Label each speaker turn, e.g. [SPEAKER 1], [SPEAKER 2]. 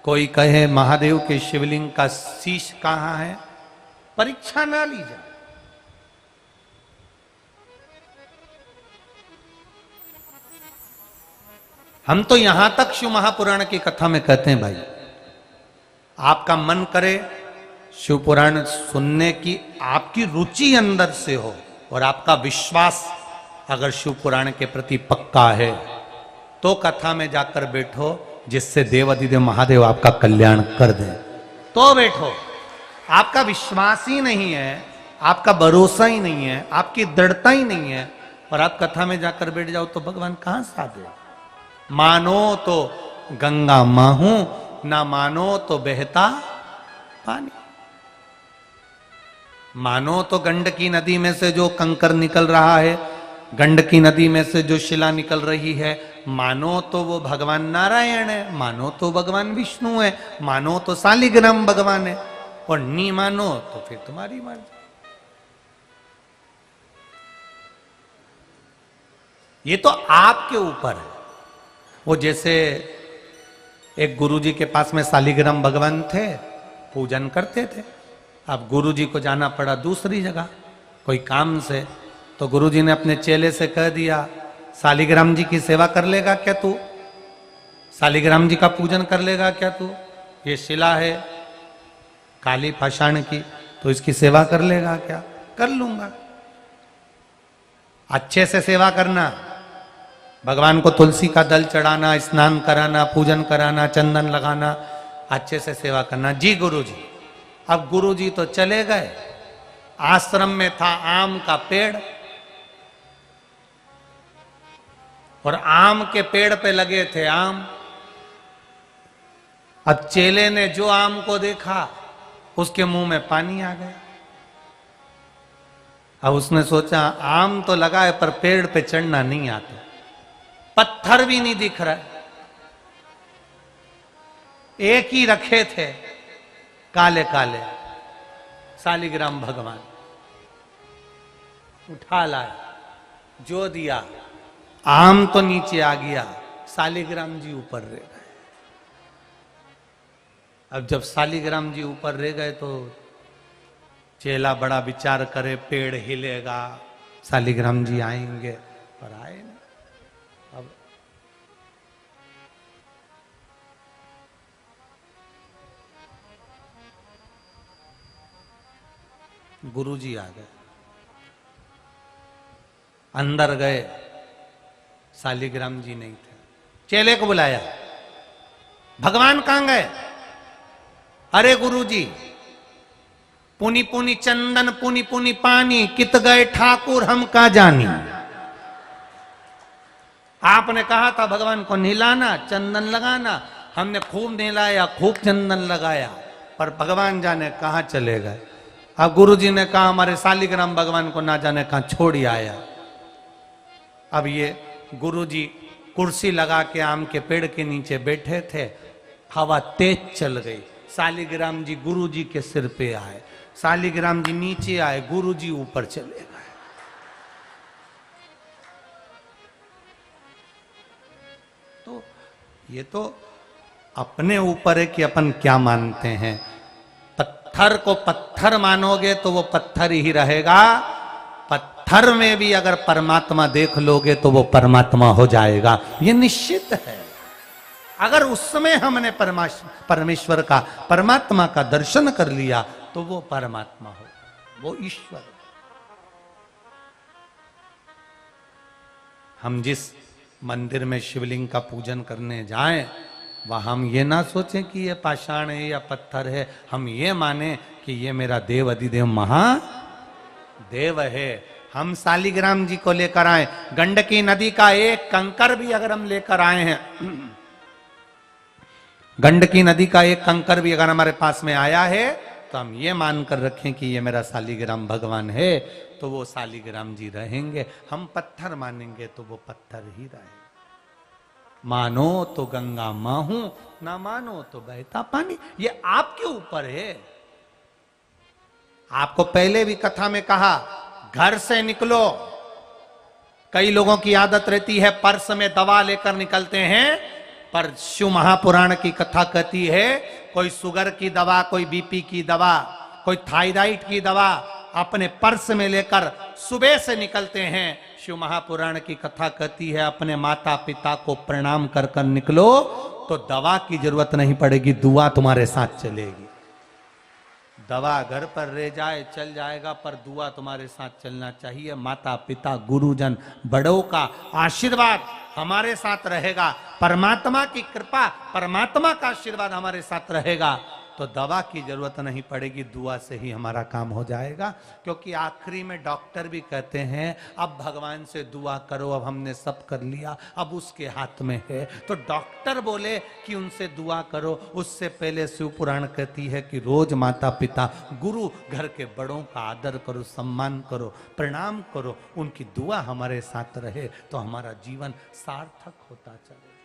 [SPEAKER 1] कोई कहे महादेव के शिवलिंग का शीश कहां है, परीक्षा ना ली जाए। हम तो यहां तक शिव महापुराण की कथा में कहते हैं, भाई आपका मन करे शिव पुराण सुनने की, आपकी रुचि अंदर से हो और आपका विश्वास अगर शिव पुराण के प्रति पक्का है तो कथा में जाकर बैठो, जिससे देवाधिदेव महादेव आपका कल्याण कर दे। तो बैठो, आपका विश्वास ही नहीं है, आपका भरोसा ही नहीं है, आपकी दृढ़ता ही नहीं है, और आप कथा में जाकर बैठ जाओ तो भगवान कहां साथ दे। मानो तो गंगा माहू, ना मानो तो बहता पानी। मानो तो गंडकी नदी में से जो कंकर निकल रहा है, गंडकी नदी में से जो शिला निकल रही है, मानो तो वो भगवान नारायण है, मानो तो भगवान विष्णु है, मानो तो शालिग्राम भगवान है, और नहीं मानो तो फिर तुम्हारी मर्जी। ये तो आपके ऊपर है। वो जैसे एक गुरुजी के पास में शालिग्राम भगवान थे, पूजन करते थे। अब गुरुजी को जाना पड़ा दूसरी जगह कोई काम से, तो गुरुजी ने अपने चेले से कह दिया, शालिग्राम जी की सेवा कर लेगा क्या तू? शालिग्राम जी का पूजन कर लेगा क्या तू? ये शिला है काली पाषाण की, तो इसकी सेवा कर लेगा क्या? कर लूंगा। अच्छे से सेवा करना, भगवान को तुलसी का दल चढ़ाना, स्नान कराना, पूजन कराना, चंदन लगाना, अच्छे से सेवा करना। जी गुरुजी। अब गुरुजी तो चले गए। आश्रम में था आम का पेड़, और आम के पेड़ पे लगे थे आम। अब चेले ने जो आम को देखा उसके मुंह में पानी आ गया। अब उसने सोचा आम तो लगा है पर पेड़ पे चढ़ना नहीं आता, पत्थर भी नहीं दिख रहा। एक ही रखे थे काले काले, शालिग्राम भगवान। उठा लाया, जो दिया, आम तो नीचे आ गया, शालिग्राम जी ऊपर रह गए। अब जब शालिग्राम जी ऊपर रह गए तो चेला बड़ा विचार करे, पेड़ हिलेगा, शालिग्राम जी आएंगे, पर आए नहीं। अब गुरुजी आ गए, अंदर गए, शालिग्राम जी नहीं थे। चेले को बुलाया, भगवान कहां गए? अरे गुरुजी, पुनी पुनी चंदन पुनी पुनी पानी, कित गए ठाकुर हम का जानी। आपने कहा था भगवान को नहलाना, चंदन लगाना, हमने खूब नहलाया, खूब चंदन लगाया, पर भगवान जाने कहां चले गए। अब गुरुजी ने कहा हमारे शालिग्राम भगवान को ना जाने कहां छोड़ ही आया। अब ये गुरुजी कुर्सी लगा के आम के पेड़ के नीचे बैठे थे, हवा तेज चल गई, शालिग्राम जी गुरुजी के सिर पे आए, शालिग्राम जी नीचे आए, गुरुजी ऊपर चले गए। तो ये तो अपने ऊपर है कि अपन क्या मानते हैं। पत्थर को पत्थर मानोगे तो वो पत्थर ही रहेगा, पत्थर में भी अगर परमात्मा देख लोगे तो वो परमात्मा हो जाएगा, ये निश्चित है। अगर उसमें हमने परमेश्वर का, परमात्मा का दर्शन कर लिया तो वो परमात्मा हो, वो ईश्वर। हम जिस मंदिर में शिवलिंग का पूजन करने जाएं, वह हम ये ना सोचें कि ये पाषाण है या पत्थर है, हम ये माने कि ये मेरा देव अधिदेव महादेव है। हम शालिग्राम जी को लेकर आए, गंडकी नदी का एक कंकर भी अगर हम लेकर आए हैं, गंडकी नदी का एक कंकर भी अगर हमारे पास में आया है, तो हम ये मानकर रखें कि ये मेरा शालिग्राम भगवान है, तो वो शालिग्राम जी रहेंगे। हम पत्थर मानेंगे तो वो पत्थर ही रहेंगे। मानो तो गंगा माहू, ना मानो तो बहता पानी। ये आपके ऊपर है। आपको पहले भी कथा में कहा, घर से निकलो। कई लोगों की आदत रहती है पर्स में दवा लेकर निकलते हैं, पर शिव महापुराण की कथा कहती है कोई शुगर की दवा, कोई बीपी की दवा, कोई थायराइड की दवा अपने पर्स में लेकर सुबह से निकलते हैं। शिव महापुराण की कथा कहती है अपने माता पिता को प्रणाम कर कर निकलो तो दवा की जरूरत नहीं पड़ेगी, दुआ तुम्हारे साथ चलेगी। दवा घर पर रह जाए चल जाएगा, पर दुआ तुम्हारे साथ चलना चाहिए। माता पिता गुरुजन बड़ों का आशीर्वाद हमारे साथ रहेगा, परमात्मा की कृपा, परमात्मा का आशीर्वाद हमारे साथ रहेगा तो दवा की जरूरत नहीं पड़ेगी, दुआ से ही हमारा काम हो जाएगा। क्योंकि आखिरी में डॉक्टर भी कहते हैं अब भगवान से दुआ करो, अब हमने सब कर लिया, अब उसके हाथ में है। तो डॉक्टर बोले कि उनसे दुआ करो, उससे पहले शिव पुराण कहती है कि रोज माता पिता गुरु घर के बड़ों का आदर करो, सम्मान करो, प्रणाम करो, उनकी दुआ हमारे साथ रहे तो हमारा जीवन सार्थक होता चले।